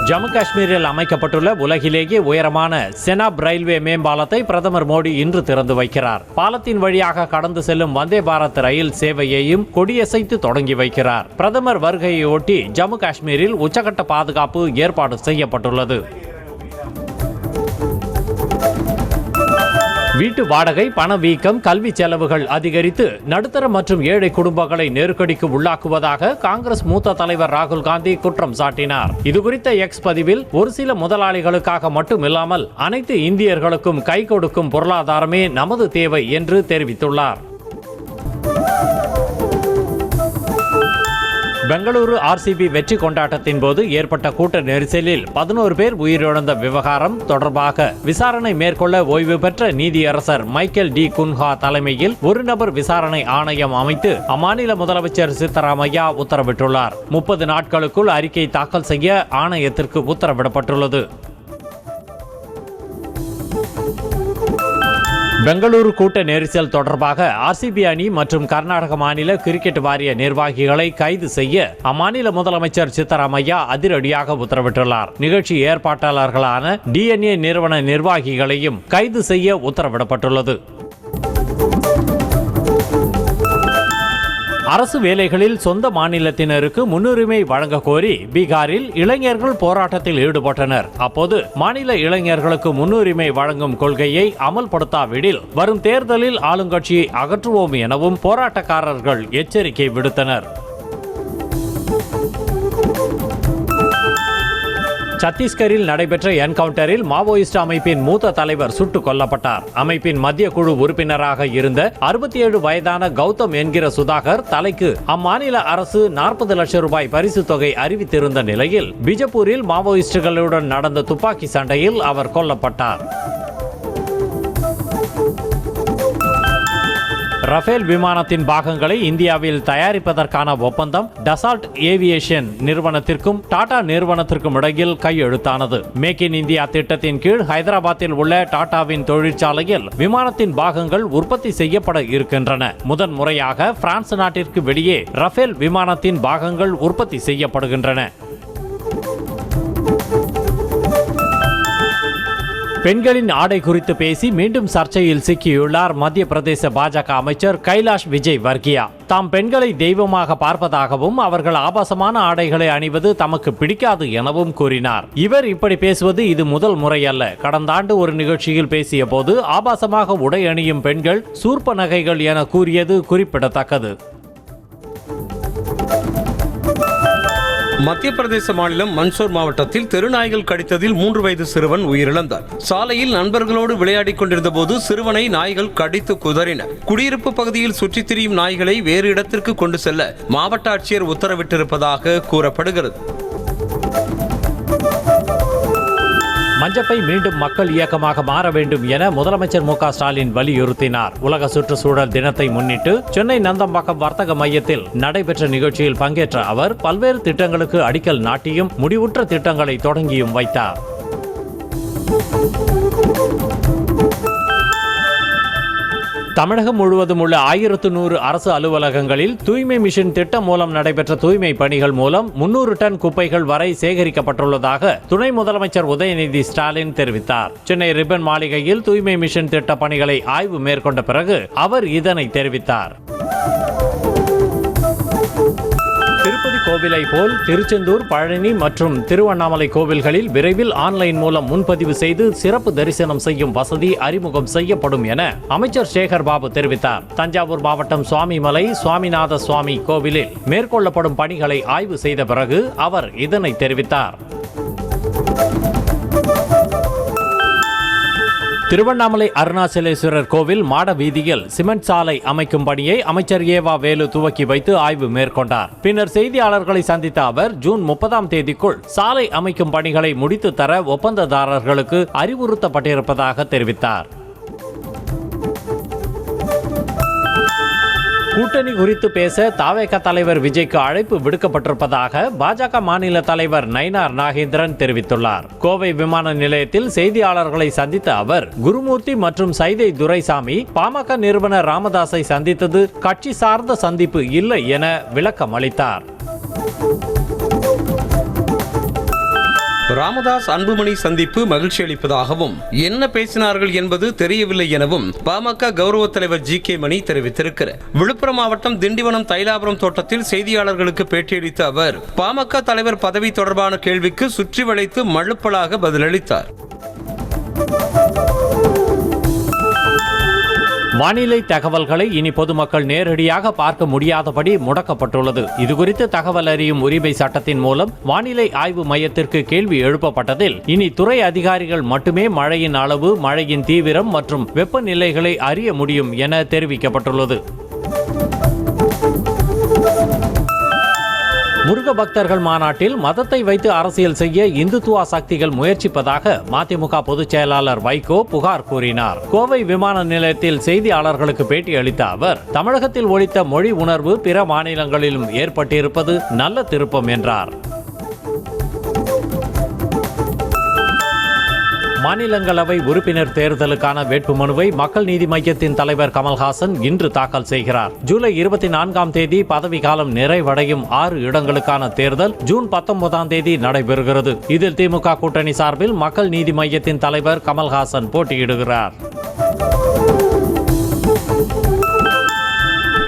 ஜம்மு காஷ்மீரில் அமைக்கப்பட்டுள்ள உலகிலேயே உயரமான செனாப் ரயில்வே மேம்பாலத்தை பிரதமர் மோடி இன்று திறந்து வைக்கிறார். பாலத்தின் வழியாக கடந்து செல்லும் வந்தே பாரத் ரயில் சேவையையும் கொடியசைத்து தொடங்கி வைக்கிறார். பிரதமர் வருகையை ஒட்டி ஜம்மு காஷ்மீரில் உச்சகட்ட பாதுகாப்பு ஏற்பாடு செய்யப்பட்டுள்ளது. வீட்டு வாடகை, பணவீக்கம், கல்வி செலவுகள் அதிகரித்து நடுத்தர மற்றும் ஏழை குடும்பங்களை நெருக்கடிக்கு உள்ளாக்குவதாக காங்கிரஸ் மூத்த தலைவர் ராகுல் காந்தி குற்றம் சாட்டினார். இதுகுறித்த எக்ஸ் பதிவில், ஒரு சில முதலாளிகளுக்காக மட்டுமில்லாமல் அனைத்து இந்தியர்களுக்கும் கை கொடுக்கும் பொருளாதாரமே நமது தேவை என்று தெரிவித்துள்ளார். பெங்களூரு ஆர்சிபி வெற்றி கொண்டாட்டத்தின் போது ஏற்பட்ட கூட்ட நெரிசலில் 11 பேர் உயிரிழந்த விவகாரம் தொடர்பாக விசாரணை மேற்கொள்ள ஓய்வு பெற்ற நீதியரசர் மைக்கேல் டி குன்ஹா தலைமையில் ஒரு நபர் விசாரணை ஆணையம் அமைத்து அம்மாநில முதலமைச்சர் சித்தராமையா உத்தரவிட்டுள்ளார். 30 நாட்களுக்குள் அறிக்கை தாக்கல் செய்ய ஆணையத்திற்கு உத்தரவிடப்பட்டுள்ளது. பெங்களூரு கூட்ட நெரிசல் தொடர்பாக ஆர்சிபி அணி மற்றும் கர்நாடக மாநில கிரிக்கெட் வாரிய நிர்வாகிகளை கைது செய்ய அம்மாநில முதலமைச்சர் சித்தராமையா அதிரடியாக உத்தரவிட்டுள்ளார். நிகழ்ச்சி ஏற்பாட்டாளர்களான DNA நிறுவன நிர்வாகிகளையும் கைது செய்ய உத்தரவிடப்பட்டுள்ளது. அரசு வேலைகளில் சொந்த மாநிலத்தினருக்கு முன்னுரிமை வழங்க கோரி பீகாரில் இளைஞர்கள் போராட்டத்தில் ஈடுபட்டனர். அப்போது மாநில இளைஞர்களுக்கு முன்னுரிமை வழங்கும் கொள்கையை அமல்படுத்தாவிடில் வரும் தேர்தலில் ஆளுங்கட்சியை அகற்றுவோம் எனவும் போராட்டக்காரர்கள் எச்சரிக்கை விடுத்தனர். சத்தீஸ்கரில் நடைபெற்ற என்கவுண்டரில் மாவோயிஸ்ட் அமைப்பின் மூத்த தலைவர் சுட்டுக் கொல்லப்பட்டார். அமைப்பின் மத்திய குழு உறுப்பினராக இருந்த 67 வயதான கௌதம் என்கிற சுதாகர் தலைக்கு அம்மாநில அரசு 40 லட்சம் ரூபாய் பரிசு தொகை அறிவித்திருந்த நிலையில் பிஜப்பூரில் மாவோயிஸ்டுகளுடன் நடந்த துப்பாக்கி சண்டையில் அவர் கொல்லப்பட்டார். ரஃபேல் விமானத்தின் பாகங்களை இந்தியாவில் தயாரிப்பதற்கான ஒப்பந்தம் டசால்ட் ஏவியேஷன் நிறுவனத்திற்கும் டாடா நிறுவனத்திற்கும் இடையில் கையெழுத்தானது. மேக் இன் இந்தியா திட்டத்தின் கீழ் ஹைதராபாத்தில் உள்ள டாடாவின் தொழிற்சாலையில் விமானத்தின் பாகங்கள் உற்பத்தி செய்யப்பட இருக்கின்றன. முதன் முறையாக பிரான்ஸ் நாட்டிற்கு வெளியே ரஃபேல் விமானத்தின் பாகங்கள் உற்பத்தி செய்யப்படுகின்றன. பெண்களின் ஆடை குறித்து பேசி மீண்டும் சர்ச்சையில் சிக்கியுள்ளார் மத்திய பிரதேச பாஜக அமைச்சர் கைலாஷ் விஜய் வர்கியா. தாம் பெண்களை தெய்வமாக பார்ப்பதாகவும் அவர்கள் ஆபாசமான ஆடைகளை அணிவது தமக்கு பிடிக்காது எனவும் கூறினார். இவர் இப்படி பேசுவது இது முதல் முறையல்ல. கடந்த ஆண்டு ஒரு நிகழ்ச்சியில் பேசிய போது ஆபாசமாக உடை அணியும் பெண்கள் சூர்ப்ப நகைகள் என கூறியது குறிப்பிடத்தக்கது. மத்திய பிரதேச மாநிலம் மன்சூர் மாவட்டத்தில் தெருநாய்கள் கடித்ததில் 3 வயது சிறுவன் உயிரிழந்தார். சாலையில் நண்பர்களோடு விளையாடிக் கொண்டிருந்த போது சிறுவனை நாய்கள் கடித்து குதறின. குடியிருப்பு பகுதியில் சுற்றித் திரியும் நாய்களை வேறு இடத்திற்கு கொண்டு செல்ல மாவட்ட ஆட்சியர் உத்தரவிட்டிருப்பதாக கூறப்படுகிறது. மஞ்சப்பை மீண்டும் மக்கள் இயக்கமாக மாற வேண்டும் என முதலமைச்சர் மு க ஸ்டாலின் வலியுறுத்தினார். உலக சுற்றுச்சூழல் தினத்தை முன்னிட்டு சென்னை நந்தம்பாக்கம் வர்த்தக மையத்தில் நடைபெற்ற நிகழ்ச்சியில் பங்கேற்ற அவர் பல்வேறு திட்டங்களுக்கு அடிக்கல் நாட்டியும் முடிவுற்ற திட்டங்களை தொடங்கியும் வைத்தார். தமிழகம் முழுவதும் உள்ள 1100 அரசு அலுவலகங்களில் தூய்மை மிஷன் திட்டம் மூலம் நடைபெற்ற தூய்மை பணிகள் மூலம் 300 டன் குப்பைகள் வரை சேகரிக்கப்பட்டுள்ளதாக துணை முதலமைச்சர் உதயநிதி ஸ்டாலின் தெரிவித்தார். சென்னை ரிப்பன் மாளிகையில் தூய்மை மிஷன் திட்ட பணிகளை ஆய்வு மேற்கொண்ட பிறகு அவர் இதனை தெரிவித்தார். திருப்பதி கோவிலை போல் திருச்செந்தூர், பழனி மற்றும் திருவண்ணாமலை கோவில்களில் விரைவில் ஆன்லைன் மூலம் முன்பதிவு செய்து சிறப்பு தரிசனம் செய்யும் வசதி அறிமுகம் செய்யப்படும் என அமைச்சர் சேகர் பாபு தெரிவித்தார். தஞ்சாவூர் மாவட்டம் சுவாமிமலை சுவாமிநாத சுவாமி கோவிலில் மேற்கொள்ளப்படும் பணிகளை ஆய்வு செய்த பிறகு அவர் இதனை தெரிவித்தார். திருவண்ணாமலை அருணாச்சலேஸ்வரர் கோவில் மாட வீதியில் சிமெண்ட் சாலை அமைக்கும் பணியை அமைச்சர் ஏவா வேலு துவக்கி வைத்து ஆய்வு மேற்கொண்டார். பின்னர் செய்தியாளர்களை சந்தித்த அவர் ஜூன் 30ஆம் தேதிக்குள் சாலை அமைக்கும் பணிகளை முடித்து தர ஒப்பந்ததாரர்களுக்கு அறிவுறுத்தப்பட்டிருப்பதாக தெரிவித்தார். கூட்டணி குறித்து பேச தாவேக தலைவர் விஜய்க்கு அழைப்பு விடுக்கப்பட்டிருப்பதாக பாஜக மாநில தலைவர் நயினார் நாகேந்திரன் தெரிவித்துள்ளார். கோவை விமான நிலையத்தில் செய்தியாளர்களை சந்தித்த அவர் குருமூர்த்தி மற்றும் சைதை துரைசாமி பாமக நிறுவனர் ராமதாஸை சந்தித்தது கட்சி சார்ந்த சந்திப்பு இல்லை என விளக்கம் அளித்தார். ராமதாஸ் அன்புமணி சந்திப்பு மகிழ்ச்சி அளிப்பதாகவும் என்ன பேசினார்கள் என்பது தெரியவில்லை எனவும் பாமக கௌரவ தலைவர் ஜி.கே. மணி தெரிவித்திருக்கிறார். விழுப்புரம் மாவட்டம் திண்டிவனம் தைலாபுரம் தோட்டத்தில் செய்தியாளர்களுக்கு பேட்டியளித்த அவர் பாமக தலைவர் பதவி தொடர்பான கேள்விக்கு சுற்றி வளைத்து மழுப்பலாக பதிலளித்தார். வானிலை தகவல்களை இனி பொதுமக்கள் நேரடியாக பார்க்க முடியாதபடி முடக்கப்பட்டுள்ளது. இதுகுறித்து தகவல் அறியும் உரிமை சட்டத்தின் மூலம் வானிலை ஆய்வு மையத்திற்கு கேள்வி எழுப்பப்பட்டதில் இனி துறை அதிகாரிகள் மட்டுமே மழையின் அளவு, மழையின் தீவிரம் மற்றும் வெப்பநிலைகளை அறிய முடியும் என தெரிவிக்கப்பட்டுள்ளது. முருக பக்தர்கள் மாநாட்டில் மதத்தை வைத்து அரசியல் செய்ய இந்துத்துவா சக்திகள் முயற்சிப்பதாக மதிமுக பொதுச் செயலாளர் வைகோ புகார் கூறினார். கோவை விமான நிலையத்தில் செய்தியாளர்களுக்கு பேட்டி அளித்த அவர் தமிழகத்தில் ஒலித்த மொழி உணர்வு பிற மாநிலங்களிலும் ஏற்பட்டிருப்பது நல்ல திருப்பம் என்றார். மாநிலங்களவை உறுப்பினர் தேர்தலுக்கான வேட்புமனுவை மக்கள் நீதி மய்யத்தின் தலைவர் கமல்ஹாசன் இன்று தாக்கல் செய்கிறார். ஜூலை 24ஆம் தேதி பதவிக்காலம் நிறைவடையும் 6 இடங்களுக்கான தேர்தல் ஜூன் 19ஆம் தேதி நடைபெறுகிறது. இதில் திமுக கூட்டணி சார்பில் மக்கள் நீதி மய்யத்தின் தலைவர் கமல்ஹாசன் போட்டியிடுகிறார்.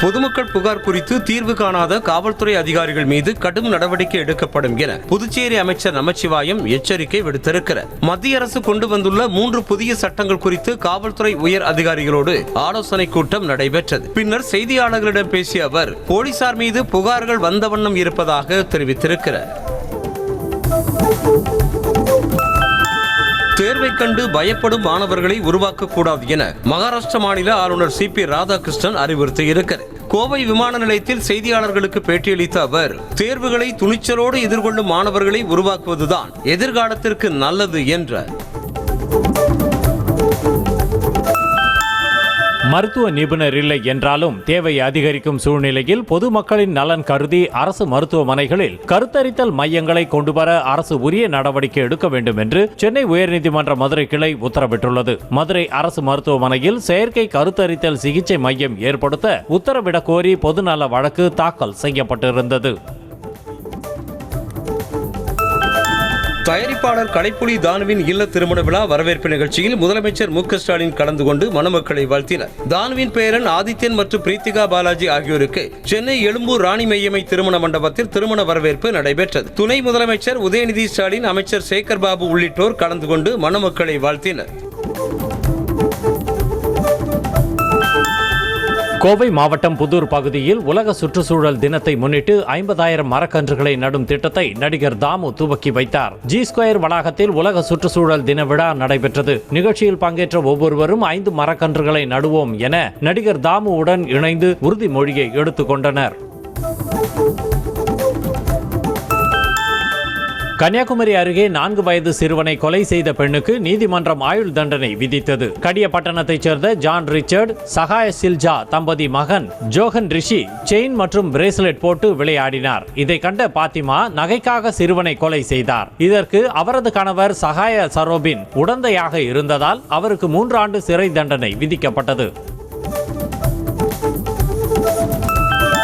பொதுமக்கள் புகார் குறித்து தீர்வு காணாத காவல்துறை அதிகாரிகள் மீது கடும் நடவடிக்கை எடுக்கப்படும் என புதுச்சேரி அமைச்சர் நமச்சிவாயம் எச்சரிக்கை விடுத்திருக்கிறார். மத்திய அரசு கொண்டு வந்துள்ள 3 புதிய சட்டங்கள் குறித்து காவல்துறை உயர் அதிகாரிகளோடு ஆலோசனை கூட்டம் நடைபெற்றது. பின்னர் செய்தியாளர்களிடம் பேசிய அவர் போலீசார் மீது புகார்கள் வந்த வண்ணம் இருப்பதாக தெரிவித்திருக்கிறார். தேர்வை கண்டு பயப்படும் மாணவர்களை உருவாக்கக்கூடாது என மகாராஷ்டிர மாநில ஆளுநர் சி.பி. ராதாகிருஷ்ணன் அறிவுறுத்தியிருக்கிறார். கோவை விமான நிலையத்தில் செய்தியாளர்களுக்கு பேட்டியளித்த அவர் தேர்வுகளை துணிச்சலோடு எதிர்கொள்ளும் மாணவர்களை உருவாக்குவதுதான் எதிர்காலத்திற்கு நல்லது என்றார். மருத்துவ நிபுணர் இல்லை என்றாலும் தேவை அதிகரிக்கும் சூழ்நிலையில் பொதுமக்களின் நலன் கருதி அரசு மருத்துவமனைகளில் கருத்தரித்தல் மையங்களை கொண்டுவர அரசு உரிய நடவடிக்கை எடுக்க வேண்டும் என்று சென்னை உயர்நீதிமன்ற மதுரை கிளை உத்தரவிட்டுள்ளது. மதுரை அரசு மருத்துவமனையில் செயற்கை கருத்தரித்தல் சிகிச்சை மையம் ஏற்படுத்த உத்தரவிடக் கோரி பொதுநல வழக்கு தாக்கல் செய்யப்பட்டிருந்தது. தயாரிப்பாளர் கலைப்புலி தானுவின் இல்ல திருமண விழா வரவேற்பு நிகழ்ச்சியில் முதலமைச்சர் மு.க. ஸ்டாலின் கலந்து கொண்டு மணமக்களை வாழ்த்தினார். தானுவின் பேரன் ஆதித்யன் மற்றும் பிரீத்திகா பாலாஜி ஆகியோருக்கு சென்னை எழும்பூர் ராணி மையமை திருமண மண்டபத்தில் திருமண வரவேற்பு நடைபெற்றது. துணை முதலமைச்சர் உதயநிதி ஸ்டாலின், அமைச்சர் சேகர் பாபு உள்ளிட்டோர் கலந்து கொண்டு மணமக்களை வாழ்த்தினர். கோவை மாவட்டம் புதூர் பகுதியில் உலக சுற்றுச்சூழல் தினத்தை முன்னிட்டு 50,000 மரக்கன்றுகளை நடும் திட்டத்தை நடிகர் தாமு துவக்கி வைத்தார். G2 வளாகத்தில் உலக சுற்றுச்சூழல் தின விழா நடைபெற்றது. நிகழ்ச்சியில் பங்கேற்ற ஒவ்வொருவரும் 5 மரக்கன்றுகளை நடுவோம் என நடிகர் தாமுவுடன் இணைந்து உறுதிமொழியை எடுத்துக்கொண்டனர். கன்னியாகுமரி அருகே 4 வயது சிறுவனை கொலை செய்த பெண்ணுக்கு நீதிமன்றம் ஆயுள் தண்டனை விதித்தது. கடியப்பட்டணத்தைச் சேர்ந்த ஜான் ரிச்சர்ட், சகாய சில்ஜா தம்பதி மகன் ஜோகன் ரிஷி செயின் மற்றும் பிரேஸ்லெட் போட்டு விளையாடினார். இதை கண்ட பாத்திமா நகைக்காக சிறுவனை கொலை செய்தார். இதற்கு அவரது கணவர் சகாய சரோபின் உடந்தையாக இருந்ததால் அவருக்கு 3 ஆண்டு சிறை தண்டனை விதிக்கப்பட்டது.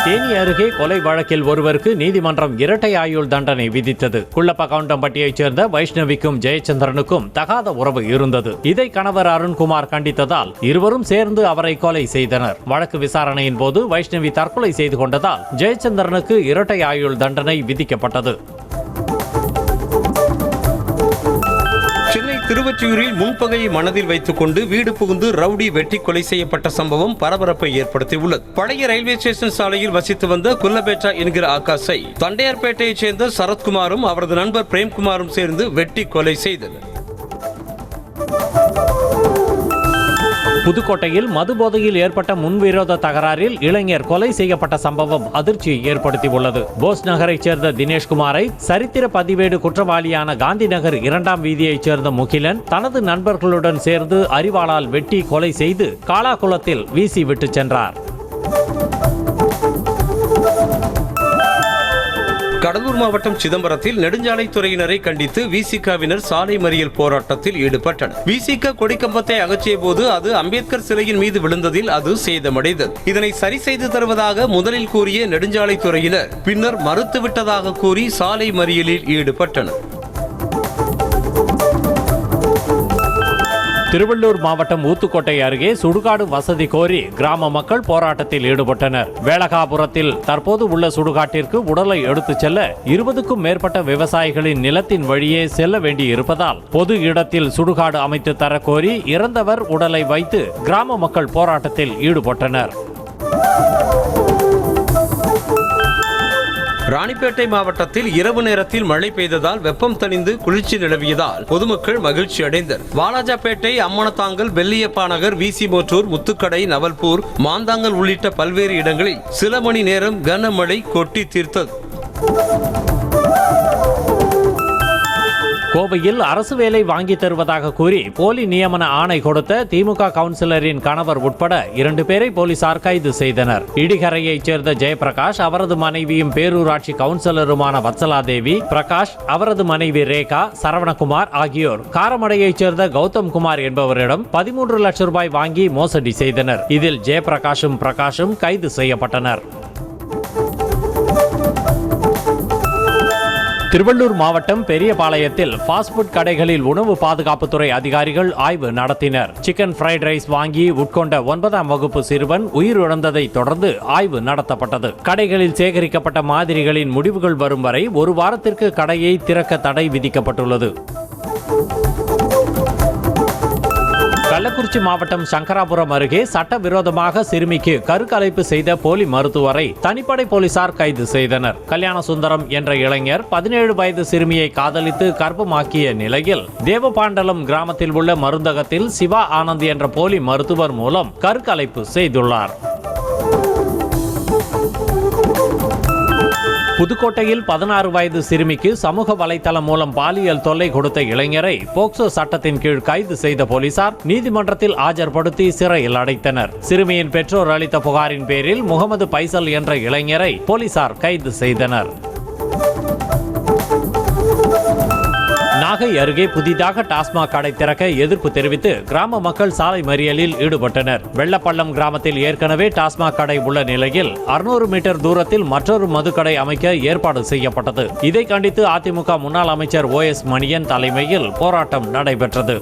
தேனி அருகே கொலை வழக்கில் ஒருவருக்கு நீதிமன்றம் இரட்டை ஆயுள் தண்டனை விதித்தது. குள்ளப்பகவுண்டம்பட்டியைச் சேர்ந்த வைஷ்ணவிக்கும் ஜெயச்சந்திரனுக்கும் தகாத உறவு இருந்தது. இதை கணவர் அருண்குமார் கண்டித்ததால் இருவரும் சேர்ந்து அவரை கொலை செய்தனர். வழக்கு விசாரணையின் போது வைஷ்ணவி தற்கொலை செய்து கொண்டதால் ஜெயச்சந்திரனுக்கு இரட்டை ஆயுள் தண்டனை விதிக்கப்பட்டது. திருவொற்றியூரில் முன்பகையை மனதில் வைத்துக் கொண்டு வீடு புகுந்து ரவுடி வெட்டி கொலை செய்யப்பட்ட சம்பவம் பரபரப்பை ஏற்படுத்தியுள்ளது. பழைய ரயில்வே ஸ்டேஷன் சாலையில் வசித்து வந்த குல்லபேட்டா என்கிற ஆகாஷை தண்டையார்பேட்டையைச் சேர்ந்த சரத்குமாரும் அவரது நண்பர் பிரேம்குமாரும் சேர்ந்து வெட்டி கொலை செய்தனர். புதுக்கோட்டையில் மது போதையில் ஏற்பட்ட முன்விரோத தகராறில் இளைஞர் கொலை செய்யப்பட்ட சம்பவம் அதிர்ச்சியை ஏற்படுத்தியுள்ளது. போஸ் நகரைச் சேர்ந்த தினேஷ்குமாரை சரித்திர பதிவேடு குற்றவாளியான காந்தி நகர் 2ஆம் வீதியைச் சேர்ந்த முகிலன் தனது நண்பர்களுடன் சேர்ந்து அரிவாளால் வெட்டி கொலை செய்து காலாகுளத்தில் வீசி விட்டு சென்றார். கடலூர் மாவட்டம் சிதம்பரத்தில் நெடுஞ்சாலைத்துறையினரை கண்டித்து விசிகவினர் சாலை மறியல் போராட்டத்தில் ஈடுபட்டனர். விசிக கொடிக்கம்பத்தை அகற்றிய போது அது அம்பேத்கர் சிலையின் மீது விழுந்ததில் அது சேதமடைந்தது. இதனை சரி செய்து தருவதாக முதலில் கூறிய நெடுஞ்சாலைத்துறையினர் பின்னர் மறுத்துவிட்டதாக கூறி சாலை மறியலில் ஈடுபட்டனர். திருவள்ளூர் மாவட்டம் ஊத்துக்கோட்டை அருகே சுடுகாடு வசதி கோரி கிராம மக்கள் போராட்டத்தில் ஈடுபட்டனர். வேளகாபுரத்தில் தற்போது உள்ள சுடுகாட்டிற்கு உடலை எடுத்துச் செல்ல 20க்கும் மேற்பட்ட விவசாயிகளின் நிலத்தின் வழியே செல்ல வேண்டியிருப்பதால் பொது இடத்தில் சுடுகாடு அமைத்து தரக்கோரி இறந்தவர் உடலை வைத்து கிராம மக்கள் போராட்டத்தில் ஈடுபட்டனர். ராணிப்பேட்டை மாவட்டத்தில் இரவு நேரத்தில் மழை பெய்ததால் வெப்பம் தணிந்து குளிர்ச்சி நிலவியதால் பொதுமக்கள் மகிழ்ச்சி அடைந்தனர். வாலாஜாப்பேட்டை, அம்மனத்தாங்கல், வெள்ளியப்பாநகர், விசி மோட்டூர், முத்துக்கடை, நவல்பூர், மாந்தாங்கல் உள்ளிட்ட பல்வேறு இடங்களில் சில மணி நேரம் கனமழை கொட்டி தீர்த்தது. கோவையில் அரசு வேலை வாங்கி தருவதாக கூறி போலி நியமன ஆணை கொடுத்த திமுக கவுன்சிலரின் கணவர் உட்பட 2 பேரை போலீசார் கைது செய்தனர். இடிகரையைச் சேர்ந்த ஜெயபிரகாஷ், அவரது மனைவியும் பேரூராட்சி கவுன்சிலருமான வத்சலாதேவி, பிரகாஷ், அவரது மனைவி ரேகா, சரவணகுமார் ஆகியோர் காரமடையைச் சேர்ந்த கௌதம் குமார் என்பவரிடம் 13 லட்சம் ரூபாய் வாங்கி மோசடி செய்தனர். இதில் ஜெயபிரகாஷும் பிரகாஷும் கைது செய்யப்பட்டனர். திருவள்ளூர் மாவட்டம் பெரியபாளையத்தில் ஃபாஸ்ட் ஃபுட் கடைகளில் உணவு பாதுகாப்புத்துறை அதிகாரிகள் ஆய்வு நடத்தினர். சிக்கன் ஃப்ரைட் ரைஸ் வாங்கி உட்கொண்ட 9ஆம் வகுப்பு சிறுவன் உயிரிழந்ததை தொடர்ந்து ஆய்வு நடத்தப்பட்டது. கடைகளில் சேகரிக்கப்பட்ட மாதிரிகளின் முடிவுகள் வரும் வரை 1 வாரத்திற்கு கடையை திறக்க தடை விதிக்கப்பட்டுள்ளது. கள்ளக்குறிச்சி மாவட்டம் சங்கராபுரம் அருகே சட்டவிரோதமாக சிறுமிக்கு கருக்கலைப்பு செய்த போலி மருத்துவரை தனிப்படை போலீசார் கைது செய்தனர். கல்யாண சுந்தரம் என்ற இளைஞர் 17 வயது சிறுமியை காதலித்து கர்ப்பமாக்கிய நிலையில் தேவபாண்டலம் கிராமத்தில் உள்ள மருந்தகத்தில் சிவா ஆனந்த் என்ற போலி மருத்துவர் மூலம் கருக்கலைப்பு செய்துள்ளார். புதுக்கோட்டையில் 16 வயது சிறுமிக்கு சமூக வலைதளம் மூலம் பாலியல் தொல்லை கொடுத்த இளைஞரை போக்சோ சட்டத்தின் கீழ் கைது செய்த போலீசார் நீதிமன்றத்தில் ஆஜர்படுத்தி சிறையில் அடைத்தனர். சிறுமியின் பெற்றோர் அளித்த புகாரின் பேரில் முகமது பைசல் என்ற இளைஞரை போலீசார் கைது செய்தனர். நாகை அருகே புதிதாக டாஸ்மாக் கடை திறக்க எதிர்ப்பு தெரிவித்து கிராம மக்கள் சாலை மறியலில் ஈடுபட்டனர். வெள்ளப்பள்ளம் கிராமத்தில் ஏற்கனவே டாஸ்மாக் கடை உள்ள நிலையில் 600 மீட்டர் தூரத்தில் மற்றொரு மதுக்கடை அமைக்க ஏற்பாடு செய்யப்பட்டது. இதை கண்டித்து அதிமுக முன்னாள் அமைச்சர் OS மணியன் தலைமையில் போராட்டம் நடைபெற்றது.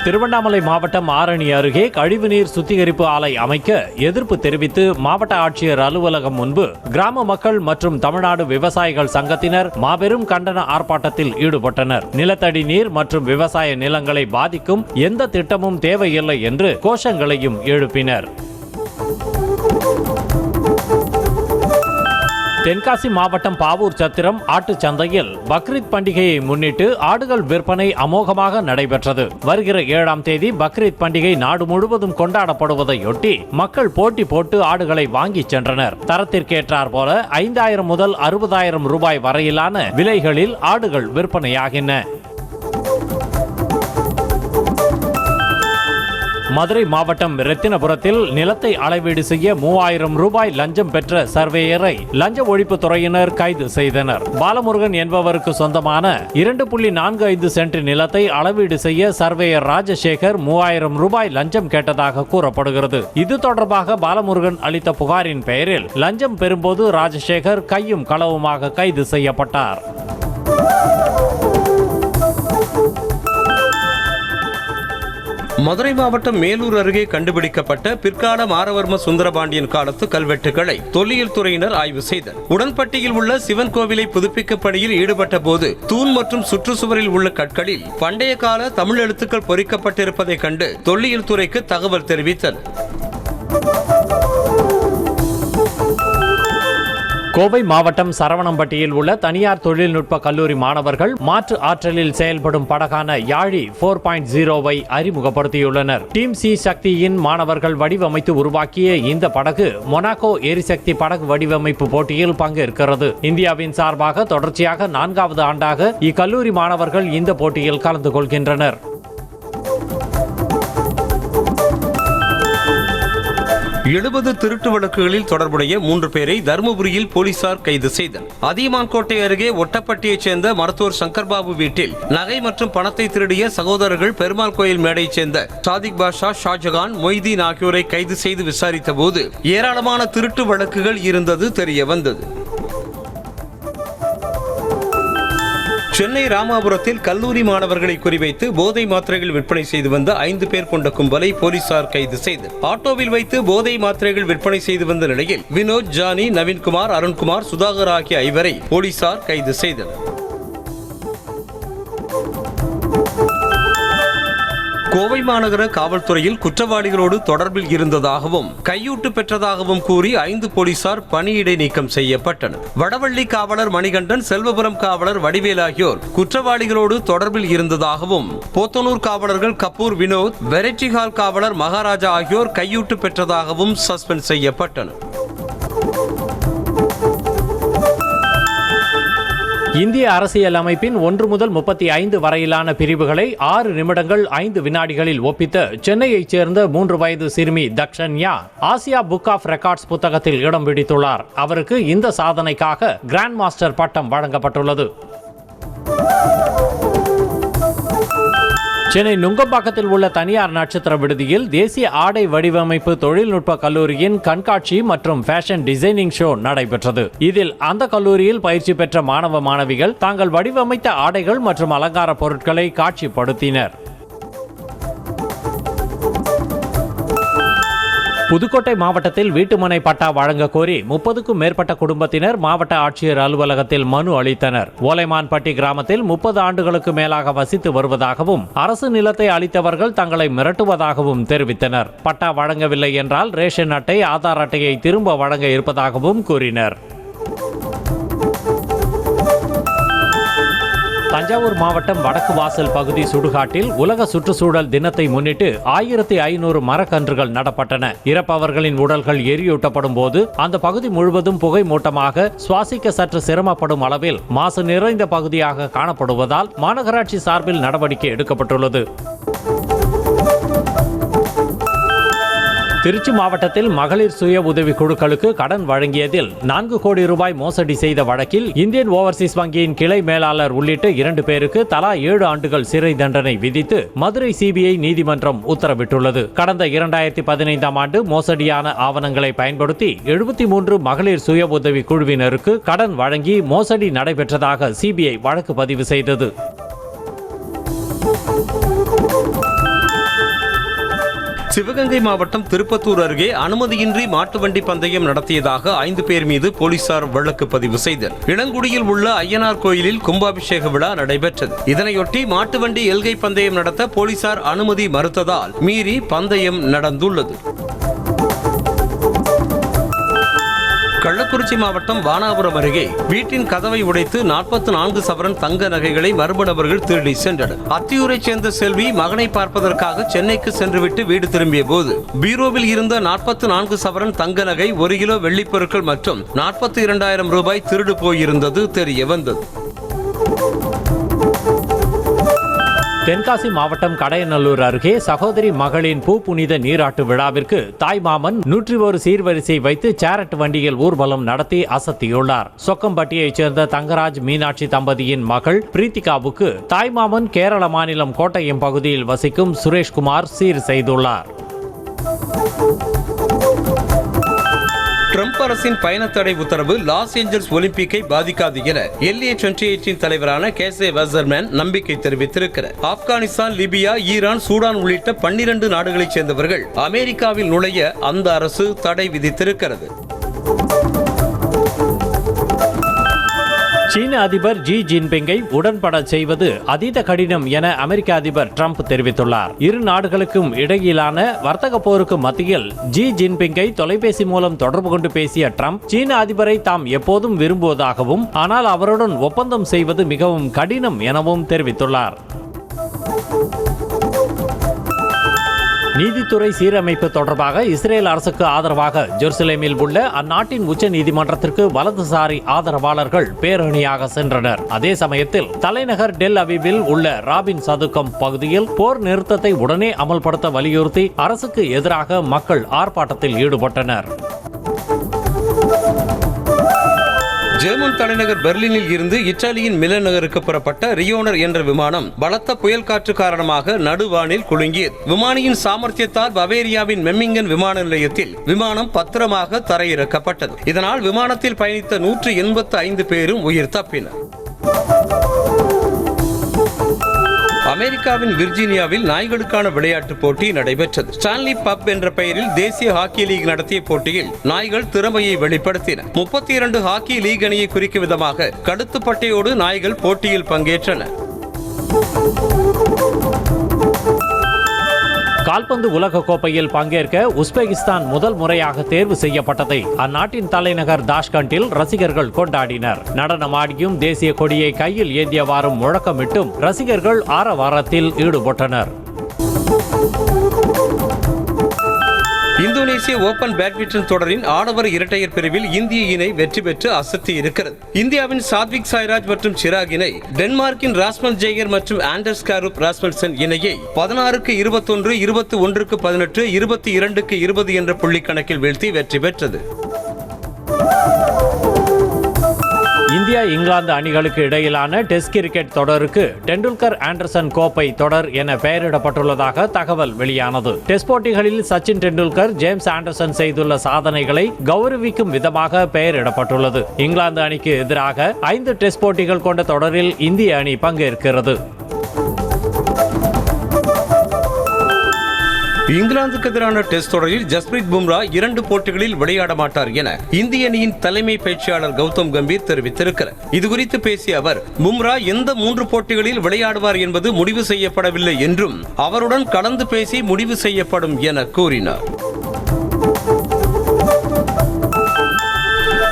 திருவண்ணாமலை மாவட்டம் ஆரணி அருகே கழிவுநீர் சுத்திகரிப்பு ஆலை அமைக்க எதிர்ப்பு தெரிவித்து மாவட்ட ஆட்சியர் அலுவலகம் முன்பு கிராம மக்கள் மற்றும் தமிழ்நாடு விவசாயிகள் சங்கத்தினர் மாபெரும் கண்டன ஆர்ப்பாட்டத்தில் ஈடுபட்டனர். நிலத்தடி நீர் மற்றும் விவசாய நிலங்களை பாதிக்கும் எந்த திட்டமும் தேவையில்லை என்று கோஷங்களையும் எழுப்பினர். தென்காசி மாவட்டம் பாவூர் சத்திரம் ஆட்டுச் சந்தையில் பக்ரீத் பண்டிகையை முன்னிட்டு ஆடுகள் விற்பனை அமோகமாக நடைபெற்றது. வருகிற 7ஆம் தேதி பக்ரீத் பண்டிகை நாடு முழுவதும் கொண்டாடப்படுவதையொட்டி மக்கள் போட்டி போட்டு ஆடுகளை வாங்கி சென்றனர். தரத்திற்கேற்றார் போல 5000 முதல் 60,000 ரூபாய் வரையிலான விலைகளில் ஆடுகள் விற்பனையாகின. மதுரை மாவட்டம் ரத்தினபுரத்தில் நிலத்தை அளவீடு செய்ய 3000 ரூபாய் லஞ்சம் பெற்ற சர்வேயரை லஞ்ச ஒழிப்பு துறையினர் கைது செய்தனர். பாலமுருகன் என்பவருக்கு சொந்தமான 2.45 சென்ட் நிலத்தை அளவீடு செய்ய சர்வேயர் ராஜசேகர் 3000 ரூபாய் லஞ்சம் கேட்டதாக கூறப்படுகிறது. இது தொடர்பாக பாலமுருகன் அளித்த புகாரின் பெயரில் லஞ்சம் பெறும்போது ராஜசேகர் கையும் களவுமாக கைது செய்யப்பட்டார். மதுரை மாவட்டம் மேலூர் அருகே கண்டுபிடிக்கப்பட்ட பிற்கால மாரவர்ம சுந்தரபாண்டியன் காலத்து கல்வெட்டுகளை தொல்லியல் துறையினர் ஆய்வு செய்தனர். உடன்பட்டியில் உள்ள சிவன் கோவிலை புதுப்பிக்கும் பணியில் ஈடுபட்ட போது தூண் மற்றும் சுற்றுச்சுவரில் உள்ள கற்களில் பண்டைய கால தமிழ் எழுத்துக்கள் பொறிக்கப்பட்டிருப்பதைக் கண்டு தொல்லியல் துறைக்கு தகவல் தெரிவித்தனர். கோவை மாவட்டம் சரவணம்பட்டியில் உள்ள தனியார் தொழில்நுட்ப கல்லூரி மாணவர்கள் மாற்று ஆற்றலில் செயல்படும் படகான யாழி 4.0 அறிமுகப்படுத்தியுள்ளனர். டீம் சி சக்தியின் மாணவர்கள் வடிவமைத்து உருவாக்கிய இந்த படகு மொனாக்கோ எரிசக்தி படகு வடிவமைப்பு போட்டியில் பங்கேற்கிறது. இந்தியாவின் சார்பாக தொடர்ச்சியாக 4வது ஆண்டாக இக்கல்லூரி மாணவர்கள் இந்த போட்டியில் கலந்து கொள்கின்றனர். எழுபது திருட்டு வழக்குகளில் தொடர்புடைய 3 பேரை தருமபுரியில் போலீசார் கைது செய்தனர். அதியமான்கோட்டை அருகே ஒட்டப்பட்டியைச் சேர்ந்த மருத்துவர் சங்கர்பாபு வீட்டில் நகை மற்றும் பணத்தை திருடிய சகோதரர்கள் பெருமாள் கோயில் மேடையைச் சேர்ந்த சாதிக் பாஷா, ஷாஜகான், மொய்தீன் ஆகியோரை கைது செய்து விசாரித்த போது ஏராளமான திருட்டு வழக்குகள் இருந்தது தெரிய வந்தது. சென்னை ராமாபுரத்தில் கல்லூரி மாணவர்களை குறிவைத்து போதை மாத்திரைகள் விற்பனை செய்து வந்த 5 பேர் கொண்ட கும்பலை போலீசார் கைது செய்து ஆட்டோவில் வைத்து போதை மாத்திரைகள் விற்பனை செய்து வந்த நிலையில் வினோத், ஜானி, நவீன்குமார், அருண்குமார், சுதாகர் ஆகிய 5 போலீசார் கைது செய்தனர். கோவை மாநகர காவல்துறையில் குற்றவாளிகளோடு தொடர்பில் இருந்ததாகவும் கையூட்டு பெற்றதாகவும் கூறி 5 போலீசார் பணியிடை நீக்கம் செய்யப்பட்டனர். வடவள்ளி காவலர் மணிகண்டன், செல்வபுரம் காவலர் வடிவேல் ஆகியோர் குற்றவாளிகளோடு தொடர்பில் இருந்ததாகவும், போத்தனூர் காவலர்கள் கபூர், வினோத், வெரைட்டி ஹால் காவலர் மகாராஜா ஆகியோர் கையூட்டு பெற்றதாகவும் சஸ்பெண்ட் செய்யப்பட்டனர். இந்திய அரசியல் அமைப்பின் 1 முதல் 35 வரையிலான பிரிவுகளை 6 நிமிடங்கள் 5 வினாடிகளில் ஒப்பித்த சென்னையைச் சேர்ந்த 3 வயது சிறுமி தக்ஷன்யா ஆசியா புக் ஆஃப் ரெக்கார்ட்ஸ் புத்தகத்தில் இடம் பிடித்துள்ளார். அவருக்கு இந்த சாதனைக்காக கிராண்ட் மாஸ்டர் பட்டம் வழங்கப்பட்டுள்ளது. சென்னை நுங்கம்பாக்கத்தில் உள்ள தனியார் நட்சத்திர விடுதியில் தேசிய ஆடை வடிவமைப்பு தொழில்நுட்ப கல்லூரியின் கண்காட்சி மற்றும் ஃபேஷன் டிசைனிங் ஷோ நடைபெற்றது. இதில் அந்த கல்லூரியில் பயிற்சி பெற்ற மாணவ மாணவிகள் தாங்கள் வடிவமைத்த ஆடைகள் மற்றும் அலங்கார பொருட்களை காட்சிப்படுத்தினர். புதுக்கோட்டை மாவட்டத்தில் வீட்டுமனை பட்டா வழங்க கோரி 30க்கும் மேற்பட்ட குடும்பத்தினர் மாவட்ட ஆட்சியர் அலுவலகத்தில் மனு அளித்தனர். ஓலைமான்பட்டி கிராமத்தில் 30 ஆண்டுகளுக்கு மேலாக வசித்து வருவதாகவும் அரசு நிலத்தை அளித்தவர்கள் தங்களை மிரட்டுவதாகவும் தெரிவித்தனர். பட்டா வழங்கவில்லை என்றால் ரேஷன் அட்டை, ஆதார் அட்டையை திரும்ப வழங்க இருப்பதாகவும் கூறினர். தஞ்சாவூர் மாவட்டம் வடக்கு வாசல் பகுதி சுடுகாட்டில் உலக சுற்றுச்சூழல் தினத்தை முன்னிட்டு 1500 மரக்கன்றுகள் நடப்பட்டன. இறப்பவர்களின் உடல்கள் எரியூட்டப்படும் போது அந்த பகுதி முழுவதும் புகை மூட்டமாக சுவாசிக்க சற்று சிரமப்படும் அளவில் மாசு நிறைந்த பகுதியாக காணப்படுவதால் மாநகராட்சி சார்பில் நடவடிக்கை எடுக்கப்பட்டுள்ளது. திருச்சி மாவட்டத்தில் மகளிர் சுய உதவி குழுக்களுக்கு கடன் வழங்கியதில் 4 கோடி ரூபாய் மோசடி செய்த வழக்கில் இந்தியன் ஓவர்சீஸ் வங்கியின் கிளை மேலாளர் உள்ளிட்ட 2 பேருக்கு தலா 7 ஆண்டுகள் சிறை தண்டனை விதித்து மதுரை சிபிஐ நீதிமன்றம் உத்தரவிட்டுள்ளது. கடந்த 2015ஆம் ஆண்டு மோசடியான ஆவணங்களை பயன்படுத்தி 73 மகளிர் சுய உதவி குழுவினருக்கு கடன் வழங்கி மோசடி நடைபெற்றதாக சிபிஐ வழக்கு பதிவு செய்தது. சிவகங்கை மாவட்டம் திருப்பத்தூர் அருகே அனுமதியின்றி மாட்டு வண்டி பந்தயம் நடத்தியதாக 5 பேர் மீது போலீசார் வழக்கு பதிவு செய்தனர். இளங்குடியில் உள்ள ஐயனார் கோயிலில் கும்பாபிஷேக விழா நடைபெற்றது. இதனையொட்டி மாட்டு வண்டி எல்கை பந்தயம் நடத்த போலீசார் அனுமதி மறுத்ததால் மீறி பந்தயம் நடந்துள்ளது. கள்ளக்குறிச்சி மாவட்டம் வானாபுரம் அருகே வீட்டின் கதவை உடைத்து 44 சவரன் தங்க நகைகளை மர்ம நபர்கள் திருடி சென்றனர். அத்தியூரைச் சேர்ந்த செல்வி மகனை பார்ப்பதற்காக சென்னைக்கு சென்றுவிட்டு வீடு திரும்பிய போது பீரோவில் இருந்த 44 சவரன் தங்க நகை, 1 கிலோ வெள்ளிப் பொருட்கள் மற்றும் 42,000 ரூபாய் திருடு போயிருந்தது தெரிய வந்தது. தென்காசி மாவட்டம் கடையநல்லூர் அருகே சகோதரி மகளின் பூ புனித நீராட்டு விழாவிற்கு தாய்மாமன் 101 சீர்வரிசை வைத்து சேரட் வண்டியில் ஊர்வலம் நடத்தி அசத்தியுள்ளார். சொக்கம்பட்டியைச் சேர்ந்த தங்கராஜ் மீனாட்சி தம்பதியின் மகள் பிரீத்திகாவுக்கு தாய்மாமன் கேரள மாநிலம் கோட்டயம் பகுதியில் வசிக்கும் சுரேஷ்குமார் சீர் செய்துள்ளார். ட்ரம்ப் அரசின் பயணத்தடை உத்தரவு லாஸ் ஏஞ்சல்ஸ் ஒலிம்பிக்கை பாதிக்காது என LA28 தலைவரான கேசே வெசர்மேன் நம்பிக்கை தெரிவித்திருக்கிறார். ஆப்கானிஸ்தான், லிபியா, ஈரான், சூடான் உள்ளிட்ட 12 நாடுகளைச் சேர்ந்தவர்கள் அமெரிக்காவில் நுழைய அந்த அரசு தடை விதித்திருக்கிறது. சீன அதிபர் ஜி ஜின்பிங்கை உடன்பட செய்வது அதீத கடினம் என அமெரிக்க அதிபர் ட்ரம்ப் தெரிவித்துள்ளார். இரு நாடுகளுக்கும் இடையிலான வர்த்தக போருக்கு மத்தியில் ஜி ஜின்பிங்கை தொலைபேசி மூலம் தொடர்பு கொண்டு பேசிய ட்ரம்ப் சீன அதிபரை தாம் எப்போதும் விரும்புவதாகவும் ஆனால் அவருடன் ஒப்பந்தம் செய்வது மிகவும் கடினம் எனவும் தெரிவித்துள்ளார். நீதித்துறை சீரமைப்பு தொடர்பாக இஸ்ரேல் அரசுக்கு ஆதரவாக ஜெருசலேமில் உள்ள அந்நாட்டின் உச்ச நீதிமன்றத்திற்கு வலதுசாரி ஆதரவாளர்கள் பேரணியாக சென்றனர். அதே சமயத்தில் தலைநகர் டெல் அவிவில் உள்ள ராபின் சதுக்கம் பகுதியில் போர் நிறுத்தத்தை உடனே அமல்படுத்த வலியுறுத்தி அரசுக்கு எதிராக மக்கள் ஆர்ப்பாட்டத்தில் ஈடுபட்டனர். ஜெர்மன் தலைநகர் பெர்லினில் இருந்து இத்தாலியின் மிலன் நகருக்கு புறப்பட்ட ரியோனர் என்ற விமானம் பலத்த புயல் காற்று காரணமாக நடுவானில் குலுங்கியது. விமானியின் சாமர்த்தியத்தால் பவேரியாவின் மெம்மிங்கன் விமான நிலையத்தில் விமானம் பத்திரமாக தரையிறக்கப்பட்டது. இதனால் விமானத்தில் பயணித்த 185 பேரும் உயிர் தப்பினர். அமெரிக்காவின் விர்ஜீனியாவில் நாய்களுக்கான விளையாட்டு போட்டி நடைபெற்றது. ஸ்டான்லி பப் என்ற பெயரில் தேசிய ஹாக்கி லீக் நடத்திய போட்டியில் நாய்கள் திறமையை வெளிப்படுத்தின. 32 ஹாக்கி லீக் அணியை குறிக்கும் விதமாக கழுத்து பட்டையோடு நாய்கள் போட்டியில் பங்கேற்றன. கால்பந்து உலக கோப்பையில் பங்கேற்க உஸ்பெகிஸ்தான் முதல் முறையாக தேர்வு செய்யப்பட்டதை அந்நாட்டின் தலைநகர் தாஷ்கண்டில் ரசிகர்கள் கொண்டாடினர். நடனமாடியும் தேசிய கொடியை கையில் ஏந்தியவாறும் முழக்கமிட்டும் ரசிகர்கள் ஆரவாரத்தில் ஈடுபட்டனர். இந்தோனேசிய ஓபன் பேட்மிண்டன் தொடரின் ஆடவர் இரட்டையர் பிரிவில் இந்திய இணை வெற்றி பெற்று அசத்தி இருக்கிறது. இந்தியாவின் சாத்விக் சாய்ராஜ் மற்றும் சிராக் இணை டென்மார்க்கின் ராஸ்மன் ஜெயர் மற்றும் ஆண்டர்ஸ் காரூப் ராஸ்மல்சன் இணையை 16-21, 21-18, 22-20 என்ற புள்ளி கணக்கில் வீழ்த்தி வெற்றி பெற்றது. இந்தியா இங்கிலாந்து அணிகளுக்கு இடையிலான டெஸ்ட் கிரிக்கெட் தொடருக்கு டெண்டுல்கர் ஆண்டர்சன் கோப்பை தொடர் என பெயரிடப்பட்டுள்ளதாக தகவல் வெளியானது. டெஸ்ட் போட்டிகளில் சச்சின் டெண்டுல்கர், ஜேம்ஸ் ஆண்டர்சன் செய்துள்ள சாதனைகளை கௌரவிக்கும் விதமாக பெயரிடப்பட்டுள்ளது. இங்கிலாந்து அணிக்கு எதிராக 5 டெஸ்ட் போட்டிகள் கொண்ட தொடரில் இந்திய அணி பங்கேற்கிறது. இங்கிலாந்துக்கு எதிரான டெஸ்ட் தொடரில் ஜஸ்பிரீத் பும்ரா 2 போட்டிகளில் விளையாட மாட்டார் என இந்திய அணியின் தலைமை பயிற்சியாளர் கௌதம் கம்பீர் தெரிவித்திருக்கிறார். இதுகுறித்து பேசிய அவர், பும்ரா எந்த 3 போட்டிகளில் விளையாடுவார் என்பது முடிவு செய்யப்படவில்லை என்றும் அவருடன் கலந்து பேசி முடிவு செய்யப்படும் என கூறினார்.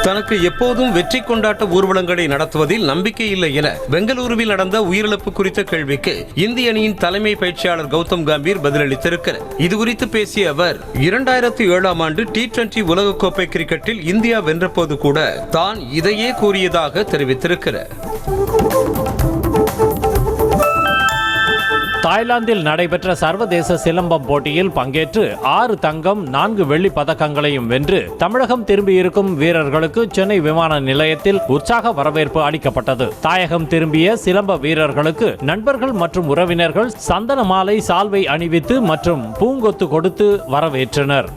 தனக்கு எப்போதும் வெற்றி கொண்டாட்ட ஊர்வலங்களை நடத்துவதில் நம்பிக்கை இல்லை என பெங்களூருவில் நடந்த உயிரிழப்பு குறித்த கேள்விக்கு இந்திய அணியின் தலைமை பயிற்சியாளர் கௌதம் கம்பீர் பதிலளித்திருக்கிறார். இதுகுறித்து பேசிய அவர், 2007ஆம் ஆண்டு T20 உலகக்கோப்பை கிரிக்கெட்டில் இந்தியா வென்றபோது கூட தான் இதையே கூறியதாக தெரிவித்திருக்கிறார். தாய்லாந்தில் நடைபெற்ற சர்வதேச சிலம்பம் போட்டியில் பங்கேற்று 6 தங்கம் 4 வெள்ளி பதக்கங்களையும் வென்று தமிழகம் திரும்பியிருக்கும் வீரர்களுக்கு சென்னை விமான நிலையத்தில் உற்சாக வரவேற்பு அளிக்கப்பட்டது. தாயகம் திரும்பிய சிலம்ப வீரர்களுக்கு நண்பர்கள் மற்றும் உறவினர்கள் சந்தன மாலை, சால்வை அணிவித்து மற்றும் பூங்கொத்து கொடுத்து வரவேற்றனர்.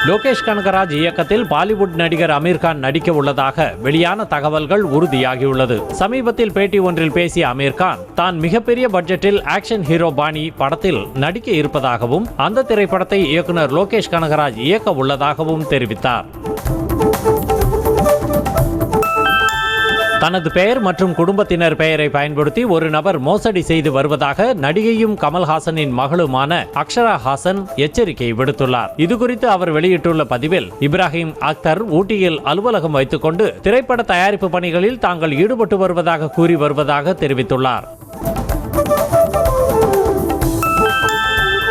லோகேஷ் கனகராஜ் இயக்கத்தில் பாலிவுட் நடிகர் அமீர் கான் நடிக்க உள்ளதாக வெளியான தகவல்கள் உறுதியாகியுள்ளது. சமீபத்தில் பேட்டி ஒன்றில் பேசிய அமீர் கான் தான் மிகப்பெரிய பட்ஜெட்டில் ஆக்ஷன் ஹீரோ பாணி படத்தில் நடிக்க இருப்பதாகவும் அந்த திரைப்படத்தை இயக்குனர் லோகேஷ் கனகராஜ் இயக்க உள்ளதாகவும் தெரிவித்தார். தனது பெயர் மற்றும் குடும்பத்தினர் பெயரை பயன்படுத்தி ஒரு நபர் மோசடி செய்து வருவதாக நடிகையும் கமல்ஹாசனின் மகளுமான அக்ஷரா ஹாசன் எச்சரிக்கை விடுத்துள்ளார். இதுகுறித்து அவர் வெளியிட்டுள்ள பதிவில், இப்ராஹிம் அக்தர் ஊட்டியில் அலுவலகம் வைத்துக் கொண்டு திரைப்பட தயாரிப்பு பணிகளில் தாங்கள் ஈடுபட்டு வருவதாக கூறி வருவதாக தெரிவித்துள்ளார்.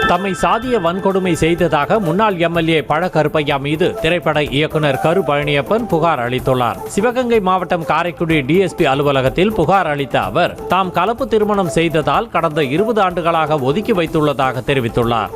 தம்மை சாதிய வன்கொடுமை செய்ததாக முன்னாள் எம்எல்ஏ பழ கருப்பையா மீது திரைப்பட இயக்குனர் கரு பழனியப்பன் புகார் அளித்துள்ளார். சிவகங்கை மாவட்டம் காரைக்குடி டிஎஸ்பி அலுவலகத்தில் புகார் அளித்த அவர், தாம் கலப்பு திருமணம் செய்ததால் கடந்த 20 ஆண்டுகளாக ஒதுக்கி வைத்துள்ளதாக தெரிவித்துள்ளார்.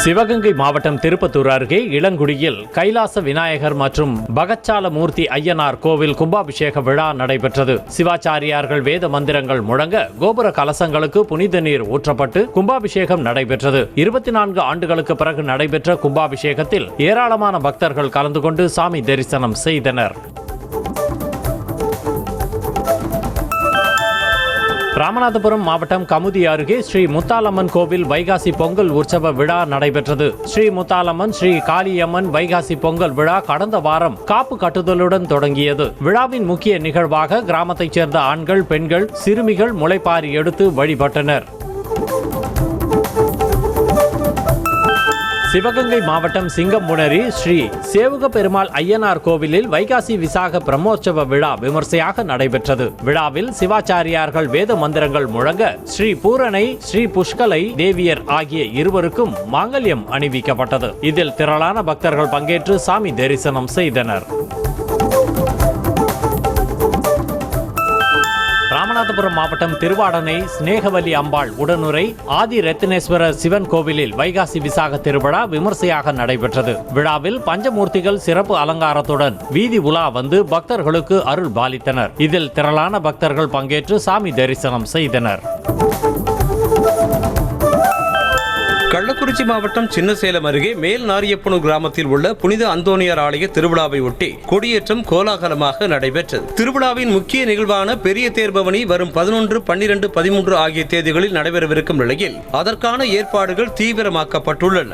சிவகங்கை மாவட்டம் திருப்பத்தூர் அருகே இளங்குடியில் கைலாச விநாயகர் மற்றும் பகச்சால மூர்த்தி ஐயனார் கோவில் கும்பாபிஷேக விழா நடைபெற்றது. சிவாச்சாரியார்கள் வேத மந்திரங்கள் முழங்க கோபுர கலசங்களுக்கு புனித நீர் ஊற்றப்பட்டு கும்பாபிஷேகம் நடைபெற்றது. 24 ஆண்டுகளுக்கு பிறகு நடைபெற்ற கும்பாபிஷேகத்தில் ஏராளமான பக்தர்கள் கலந்து கொண்டு சாமி தரிசனம் செய்தனர். ராமநாதபுரம் மாவட்டம் கமுதி அருகே ஸ்ரீ முத்தாலம்மன் கோவில் வைகாசி பொங்கல் உற்சவ விழா நடைபெற்றது. ஸ்ரீ முத்தாலம்மன், ஸ்ரீ காளியம்மன் வைகாசி பொங்கல் விழா கடந்த வாரம் காப்பு கட்டுதலுடன் தொடங்கியது. விழாவின் முக்கிய நிகழ்வாக கிராமத்தைச் சேர்ந்த ஆண்கள், பெண்கள், சிறுமிகள் முளைப்பாரி எடுத்து வழிபட்டனர். சிவகங்கை மாவட்டம் சிங்கம்புணரி ஸ்ரீ சேவுக பெருமாள் ஐயனார் கோவிலில் வைகாசி விசாக பிரம்மோற்சவ விழா விமர்சையாக நடைபெற்றது. விழாவில் சிவாச்சாரியார்கள் வேத மந்திரங்கள் முழங்க ஸ்ரீ பூரணை, ஸ்ரீ புஷ்கலை தேவியர் ஆகிய இருவருக்கும் மாங்கல்யம் அணிவிக்கப்பட்டது. இதில் திரளான பக்தர்கள் பங்கேற்று சாமி தரிசனம் செய்தனர். ராமநாதபுரம் மாவட்டம் திருவாடனை ஸ்நேகவல்லி அம்பாள் உடனுரை ஆதி ரத்தினேஸ்வரர் சிவன் கோவிலில் வைகாசி விசாக திருவிழா விமர்சையாக நடைபெற்றது. விழாவில் பஞ்சமூர்த்திகள் சிறப்பு அலங்காரத்துடன் வீதி உலா வந்து பக்தர்களுக்கு அருள் பாலித்தனர். இதில் திரளான பக்தர்கள் பங்கேற்று சாமி தரிசனம் செய்தனர். கள்ளக்குறிச்சி மாவட்டம் சின்னசேலம் அருகே மேல் நாரியப்பனூர் கிராமத்தில் உள்ள புனித அந்தோணியார் ஆலய திருவிழாவை ஒட்டி கொடியேற்றம் கோலாகலமாக நடைபெற்றது. திருவிழாவின் முக்கிய நிகழ்வான பெரிய தேர்பவனி வரும் 11, 12, 13 ஆகிய தேதிகளில் நடைபெறவிருக்கும் நிலையில் அதற்கான ஏற்பாடுகள் தீவிரமாக்கப்பட்டுள்ளன.